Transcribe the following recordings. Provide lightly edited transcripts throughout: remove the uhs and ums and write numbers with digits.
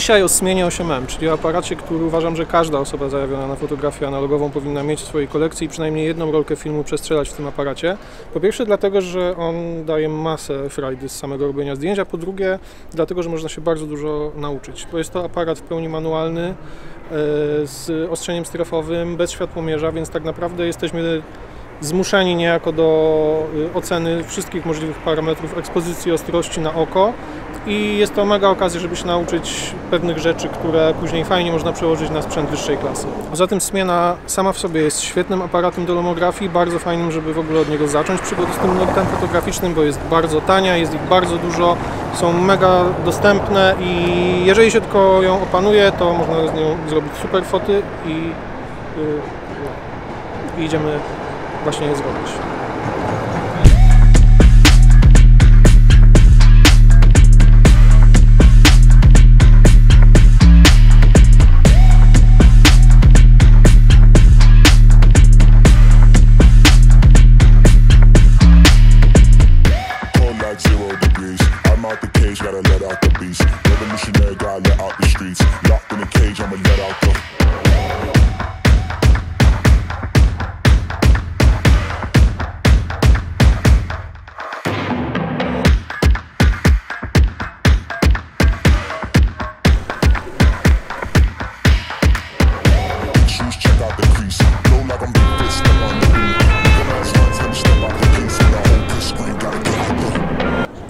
Dzisiaj o Smienie 8M, czyli o aparacie, który uważam, że każda osoba zajawiona na fotografię analogową powinna mieć w swojej kolekcji i przynajmniej jedną rolkę filmu przestrzelać w tym aparacie. Po pierwsze dlatego, że on daje masę frajdy z samego robienia zdjęć, a po drugie dlatego, że można się bardzo dużo nauczyć. Bo jest to aparat w pełni manualny, z ostrzeniem strefowym, bez światłomierza, więc tak naprawdę jesteśmy zmuszeni niejako do oceny wszystkich możliwych parametrów ekspozycji, ostrości na oko i jest to mega okazja, żeby się nauczyć pewnych rzeczy, które później fajnie można przełożyć na sprzęt wyższej klasy. Poza tym Smiena sama w sobie jest świetnym aparatem do lomografii, bardzo fajnym, żeby w ogóle od niego zacząć przygodę z tym nurtem fotograficznym, bo jest bardzo tania, jest ich bardzo dużo, są mega dostępne i jeżeli się tylko ją opanuje, to można z nią zrobić super foty i idziemy właśnie je zrobić.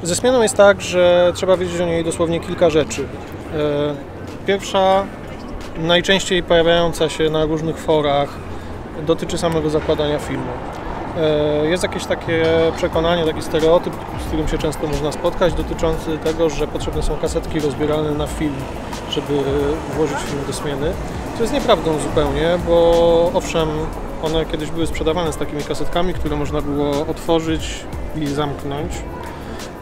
Ze Smieną jest tak, że trzeba wiedzieć o niej dosłownie kilka rzeczy. Pierwsza, najczęściej pojawiająca się na różnych forach, dotyczy samego zakładania filmu. Jest jakieś takie przekonanie, taki stereotyp, z którym się często można spotkać, dotyczący tego, że potrzebne są kasetki rozbieralne na film, żeby włożyć film do Smieny. To jest nieprawdą zupełnie, bo owszem, one kiedyś były sprzedawane z takimi kasetkami, które można było otworzyć i zamknąć,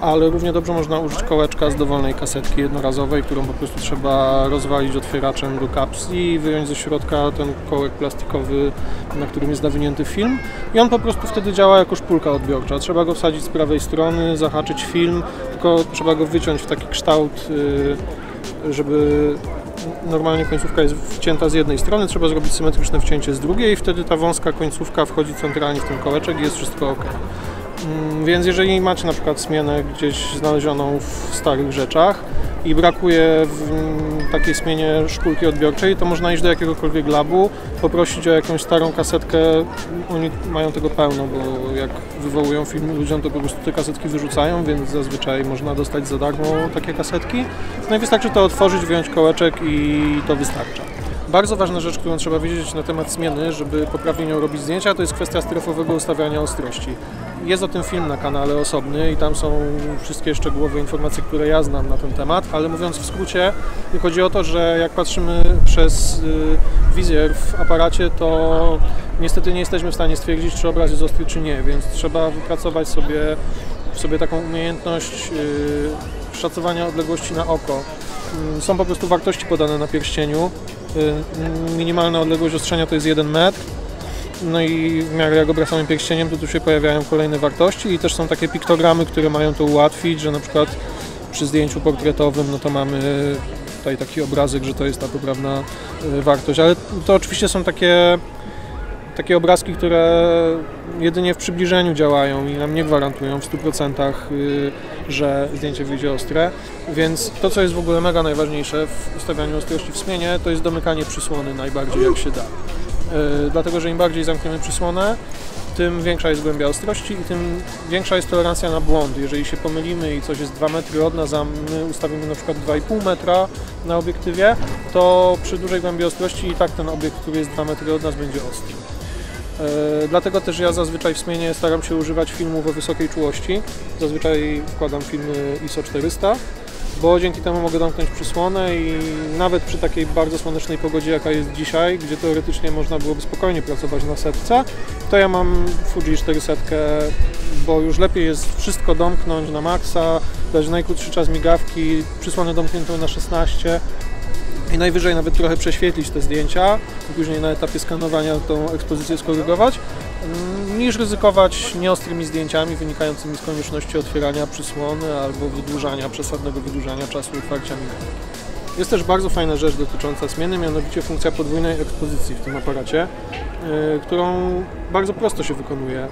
ale równie dobrze można użyć kołeczka z dowolnej kasetki jednorazowej, którą po prostu trzeba rozwalić otwieraczem do kapsli i wyjąć ze środka ten kołek plastikowy, na którym jest nawinięty film i on po prostu wtedy działa jako szpulka odbiorcza. Trzeba go wsadzić z prawej strony, zahaczyć film, tylko trzeba go wyciąć w taki kształt, żeby normalnie końcówka jest wcięta z jednej strony, trzeba zrobić symetryczne wcięcie z drugiej i wtedy ta wąska końcówka wchodzi centralnie w ten kołeczek i jest wszystko ok. Więc jeżeli macie na przykład Smienę gdzieś znalezioną w starych rzeczach i brakuje w takiej Smienie szpulki odbiorczej, to można iść do jakiegokolwiek labu, poprosić o jakąś starą kasetkę. Oni mają tego pełno, bo jak wywołują film ludziom, to po prostu te kasetki wyrzucają, więc zazwyczaj można dostać za darmo takie kasetki. No i wystarczy to otworzyć, wyjąć kołeczek i to wystarcza. Bardzo ważna rzecz, którą trzeba wiedzieć na temat Smieny, żeby poprawnie nią robić zdjęcia, to jest kwestia strefowego ustawiania ostrości. Jest o tym film na kanale osobny i tam są wszystkie szczegółowe informacje, które ja znam na ten temat, ale mówiąc w skrócie, chodzi o to, że jak patrzymy przez wizjer w aparacie, to niestety nie jesteśmy w stanie stwierdzić, czy obraz jest ostry, czy nie, więc trzeba wypracować sobie taką umiejętność szacowania odległości na oko. Są po prostu wartości podane na pierścieniu. Minimalna odległość ostrzenia to jest 1 metr. No i w miarę jak obracamy pierścieniem, to tu się pojawiają kolejne wartości i też są takie piktogramy, które mają to ułatwić, że na przykład przy zdjęciu portretowym, no to mamy tutaj taki obrazek, że to jest ta poprawna wartość, ale to oczywiście są takie obrazki, które jedynie w przybliżeniu działają i nam nie gwarantują w 100%, że zdjęcie wyjdzie ostre, więc to, co jest w ogóle mega najważniejsze w ustawianiu ostrości w Smienie, to jest domykanie przysłony najbardziej jak się da. Dlatego, że im bardziej zamkniemy przysłonę, tym większa jest głębia ostrości i tym większa jest tolerancja na błąd. Jeżeli się pomylimy i coś jest 2 metry od nas, a my ustawimy na przykład 2,5 metra na obiektywie, to przy dużej głębi ostrości i tak ten obiekt, który jest 2 metry od nas, będzie ostry. Dlatego też ja zazwyczaj w Smienie staram się używać filmów o wysokiej czułości. Zazwyczaj wkładam filmy ISO 400, bo dzięki temu mogę domknąć przysłonę i nawet przy takiej bardzo słonecznej pogodzie, jaka jest dzisiaj, gdzie teoretycznie można byłoby spokojnie pracować na setce, to ja mam Fuji 400, bo już lepiej jest wszystko domknąć na maksa, dać najkrótszy czas migawki, przysłonę domkniętą na 16 i najwyżej nawet trochę prześwietlić te zdjęcia i później na etapie skanowania tą ekspozycję skorygować, niż ryzykować nieostrymi zdjęciami wynikającymi z konieczności otwierania przysłony albo przesadnego wydłużania czasu otwarcia migawki. Jest też bardzo fajna rzecz dotycząca zmiany, mianowicie funkcja podwójnej ekspozycji w tym aparacie, którą bardzo prosto się wykonuje,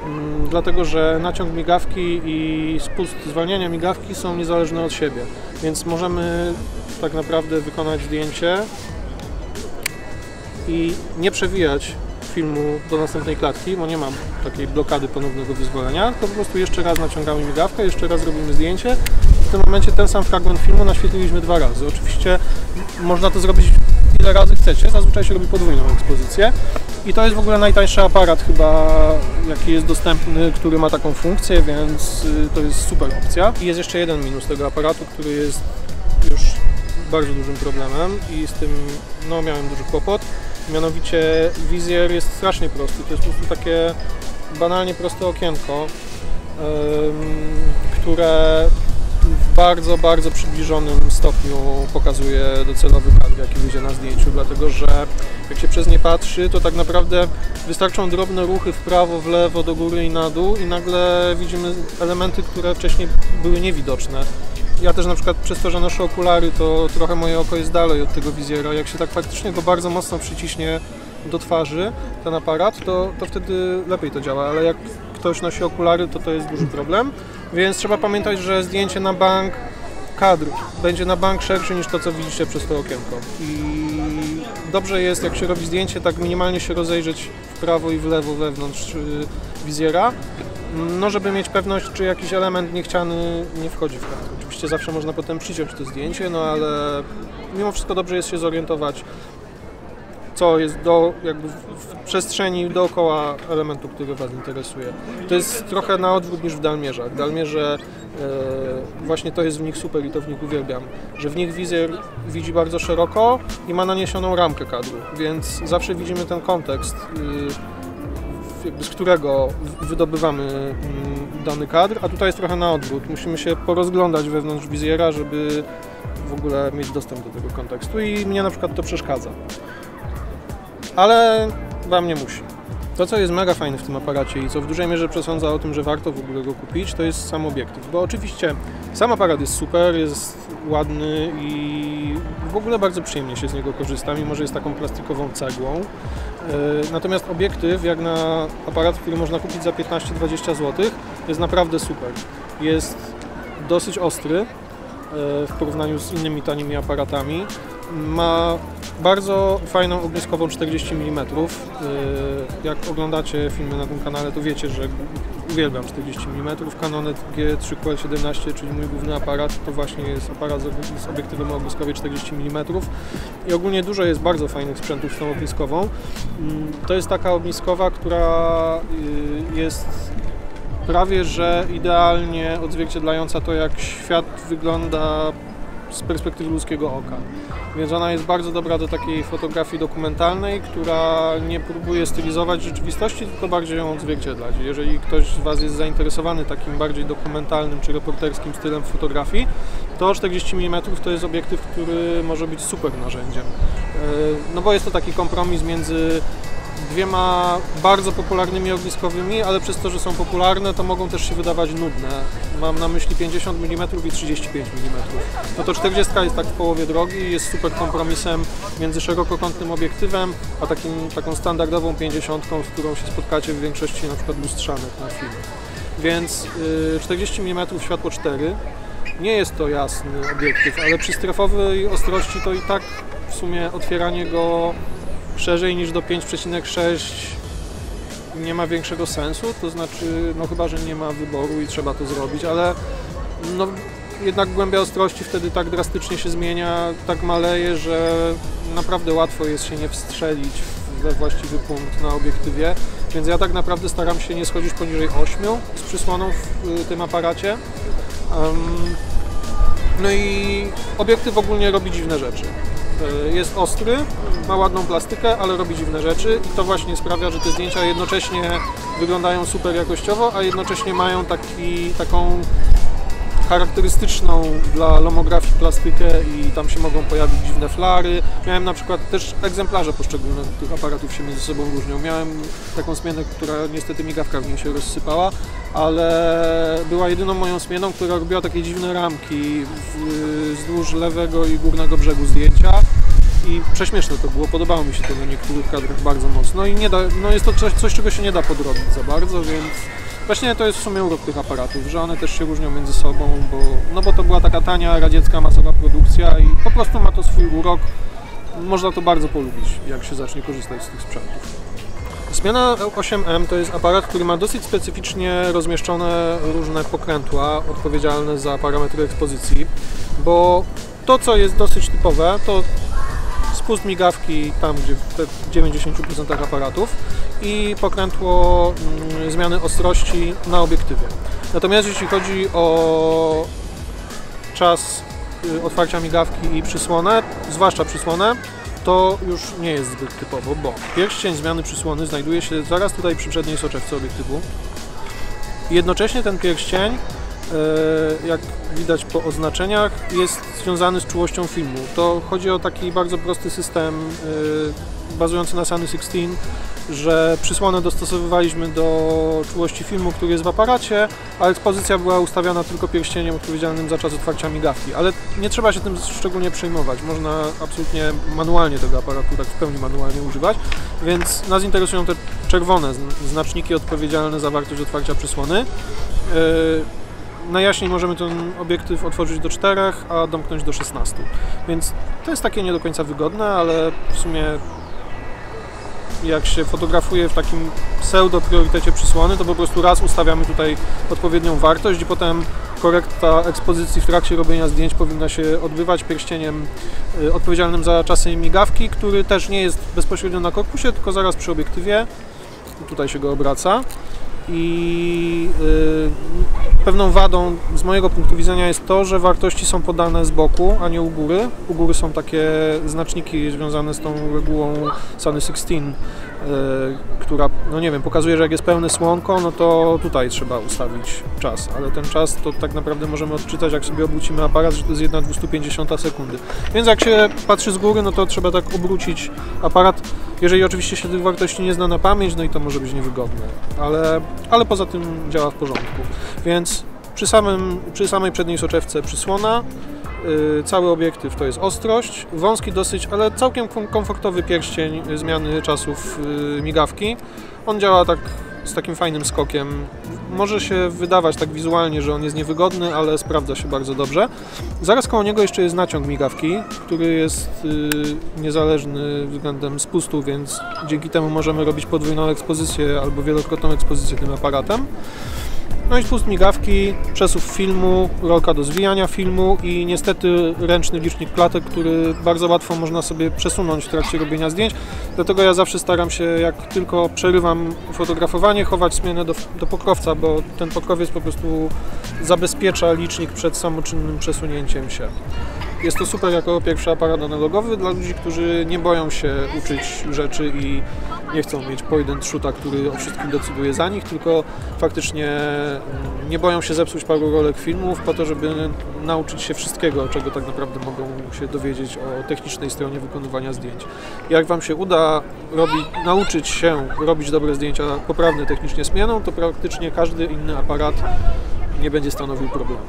dlatego że naciąg migawki i spust zwalniania migawki są niezależne od siebie, więc możemy tak naprawdę wykonać zdjęcie i nie przewijać filmu do następnej klatki, bo nie mam takiej blokady ponownego wyzwolenia, to po prostu jeszcze raz naciągamy migawkę, jeszcze raz robimy zdjęcie. W tym momencie ten sam fragment filmu naświetliliśmy 2 razy. Oczywiście można to zrobić ile razy chcecie, zazwyczaj się robi podwójną ekspozycję i to jest w ogóle najtańszy aparat chyba jaki jest dostępny, który ma taką funkcję, więc to jest super opcja. I jest jeszcze jeden minus tego aparatu, który jest już bardzo dużym problemem i z tym miałem duży kłopot. Mianowicie wizjer jest strasznie prosty, to jest po prostu takie banalnie proste okienko, które w bardzo, bardzo przybliżonym stopniu pokazuje docelowy kadr, jaki wyjdzie na zdjęciu, dlatego że jak się przez nie patrzy, to tak naprawdę wystarczą drobne ruchy w prawo, w lewo, do góry i na dół i nagle widzimy elementy, które wcześniej były niewidoczne. Ja też na przykład przez to, że noszę okulary, to trochę moje oko jest dalej od tego wizjera. Jak się tak faktycznie go bardzo mocno przyciśnie do twarzy, ten aparat, to wtedy lepiej to działa, ale jak ktoś nosi okulary, to jest duży problem. Więc trzeba pamiętać, że zdjęcie na bank, kadr będzie na bank szerszy niż to, co widzicie przez to okienko. I dobrze jest, jak się robi zdjęcie, tak minimalnie się rozejrzeć w prawo i w lewo wewnątrz wizjera, żeby mieć pewność, czy jakiś element niechciany nie wchodzi w kadr. Oczywiście zawsze można potem przyciąć to zdjęcie, ale mimo wszystko dobrze jest się zorientować, co jest jakby w przestrzeni dookoła elementu, który Was interesuje. To jest trochę na odwrót niż w dalmierzach. Dalmierze właśnie to jest w nich super i to w nich uwielbiam, że w nich wizjer widzi bardzo szeroko i ma naniesioną ramkę kadru, więc zawsze widzimy ten kontekst, z którego wydobywamy dany kadr, a tutaj jest trochę na odwrót. Musimy się porozglądać wewnątrz wizjera, żeby w ogóle mieć dostęp do tego kontekstu i mnie na przykład to przeszkadza. Ale Wam nie musi. To, co jest mega fajne w tym aparacie i co w dużej mierze przesądza o tym, że warto w ogóle go kupić, to jest sam obiektyw. Bo oczywiście sam aparat jest super, jest ładny i w ogóle bardzo przyjemnie się z niego korzysta, mimo że jest taką plastikową cegłą. Natomiast obiektyw, jak na aparat, który można kupić za 15-20 zł, jest naprawdę super. Jest dosyć ostry w porównaniu z innymi tanimi aparatami. Ma bardzo fajną ogniskową 40 mm. Jak oglądacie filmy na tym kanale, to wiecie, że uwielbiam 40 mm. Canonet G3QL17, czyli mój główny aparat, to właśnie jest aparat z obiektywem o ogniskowie 40 mm. I ogólnie dużo jest bardzo fajnych sprzętów z tą ogniskową. To jest taka ogniskowa, która jest prawie że idealnie odzwierciedlająca to, jak świat wygląda z perspektywy ludzkiego oka. Więc ona jest bardzo dobra do takiej fotografii dokumentalnej, która nie próbuje stylizować rzeczywistości, tylko bardziej ją odzwierciedlać. Jeżeli ktoś z Was jest zainteresowany takim bardziej dokumentalnym czy reporterskim stylem fotografii, to 40 mm to jest obiektyw, który może być super narzędziem. No bo jest to taki kompromis między dwiema bardzo popularnymi ogniskowymi, ale przez to, że są popularne, to mogą też się wydawać nudne. Mam na myśli 50 mm i 35 mm. No to 40 jest tak w połowie drogi i jest super kompromisem między szerokokątnym obiektywem, a taką standardową 50, z którą się spotkacie w większości na przykład lustrzanych na film. Więc 40 mm światło 4. Nie jest to jasny obiektyw, ale przy strefowej ostrości to i tak w sumie otwieranie go szerzej niż do 5,6 nie ma większego sensu, to znaczy, no chyba, że nie ma wyboru i trzeba to zrobić, ale no, jednak głębia ostrości wtedy tak drastycznie się zmienia, tak maleje, że naprawdę łatwo jest się nie wstrzelić we właściwy punkt na obiektywie, więc ja tak naprawdę staram się nie schodzić poniżej 8 z przysłoną w tym aparacie. No i obiektyw ogólnie robi dziwne rzeczy. Jest ostry, ma ładną plastykę, ale robi dziwne rzeczy i to właśnie sprawia, że te zdjęcia jednocześnie wyglądają super jakościowo, a jednocześnie mają taką charakterystyczną dla lomografii plastykę i tam się mogą pojawić dziwne flary. Miałem na przykład też egzemplarze poszczególne tych aparatów się między sobą różnią. Miałem taką smienę, która niestety migawka w niej się rozsypała, ale była jedyną moją smieną, która robiła takie dziwne ramki wzdłuż lewego i górnego brzegu zdjęcia. I prześmieszne to było, podobało mi się to na niektórych kadrach bardzo mocno i jest to coś, czego się nie da podrobić za bardzo, więc właśnie to jest w sumie urok tych aparatów, że one też się różnią między sobą, bo to była taka tania, radziecka, masowa produkcja i po prostu ma to swój urok. Można to bardzo polubić, jak się zacznie korzystać z tych sprzętów. Zmiana 8M to jest aparat, który ma dosyć specyficznie rozmieszczone różne pokrętła odpowiedzialne za parametry ekspozycji, bo to, co jest dosyć typowe, to spust migawki tam, gdzie w 90% aparatów i pokrętło zmiany ostrości na obiektywie. Natomiast jeśli chodzi o czas otwarcia migawki i przysłonę, zwłaszcza przysłonę, to już nie jest zbyt typowo, bo pierścień zmiany przysłony znajduje się zaraz tutaj przy przedniej soczewce obiektywu. Jednocześnie ten pierścień, jak widać po oznaczeniach, jest związany z czułością filmu. To chodzi o taki bardzo prosty system bazujący na Sunny 16, że przysłonę dostosowywaliśmy do czułości filmu, który jest w aparacie, a ekspozycja była ustawiana tylko pierścieniem odpowiedzialnym za czas otwarcia migawki. Ale nie trzeba się tym szczególnie przejmować. Można absolutnie manualnie tego aparatu, tak w pełni manualnie używać, więc nas interesują te czerwone znaczniki odpowiedzialne za wartość otwarcia przysłony. Najjaśniej możemy ten obiektyw otworzyć do 4, a domknąć do 16. Więc to jest takie nie do końca wygodne, ale w sumie jak się fotografuje w takim pseudo-priorytecie przysłony, to po prostu raz ustawiamy tutaj odpowiednią wartość i potem korekta ekspozycji w trakcie robienia zdjęć powinna się odbywać pierścieniem odpowiedzialnym za czasy migawki, który też nie jest bezpośrednio na korpusie, tylko zaraz przy obiektywie. Tutaj się go obraca. I pewną wadą z mojego punktu widzenia jest to, że wartości są podane z boku, a nie u góry. U góry są takie znaczniki związane z tą regułą Sunny 16, która, no nie wiem, pokazuje, że jak jest pełne słonko, no to tutaj trzeba ustawić czas, ale ten czas to tak naprawdę możemy odczytać, jak sobie obrócimy aparat, że to jest 1/250 sekundy. Więc jak się patrzy z góry, no to trzeba tak obrócić aparat, jeżeli oczywiście się tych wartości nie zna na pamięć, no i to może być niewygodne, ale poza tym działa w porządku. Więc przy samej przedniej soczewce przysłona, cały obiektyw to jest ostrość, wąski dosyć, ale całkiem komfortowy pierścień zmiany czasów migawki. On działa tak z takim fajnym skokiem. Może się wydawać tak wizualnie, że on jest niewygodny, ale sprawdza się bardzo dobrze. Zaraz koło niego jeszcze jest naciąg migawki, który jest niezależny względem spustu, więc dzięki temu możemy robić podwójną ekspozycję albo wielokrotną ekspozycję tym aparatem. No i spust migawki, przesuw filmu, rolka do zwijania filmu i niestety ręczny licznik klatek, który bardzo łatwo można sobie przesunąć w trakcie robienia zdjęć. Dlatego ja zawsze staram się, jak tylko przerywam fotografowanie, chować smienę do pokrowca, bo ten pokrowiec po prostu zabezpiecza licznik przed samoczynnym przesunięciem się. Jest to super jako pierwszy aparat analogowy dla ludzi, którzy nie boją się uczyć rzeczy i nie chcą mieć point and shoota, który o wszystkim decyduje za nich, tylko faktycznie nie boją się zepsuć paru rolek filmów po to, żeby nauczyć się wszystkiego, czego tak naprawdę mogą się dowiedzieć o technicznej stronie wykonywania zdjęć. Jak Wam się uda nauczyć się robić dobre zdjęcia poprawne technicznie smianą, to praktycznie każdy inny aparat nie będzie stanowił problemu.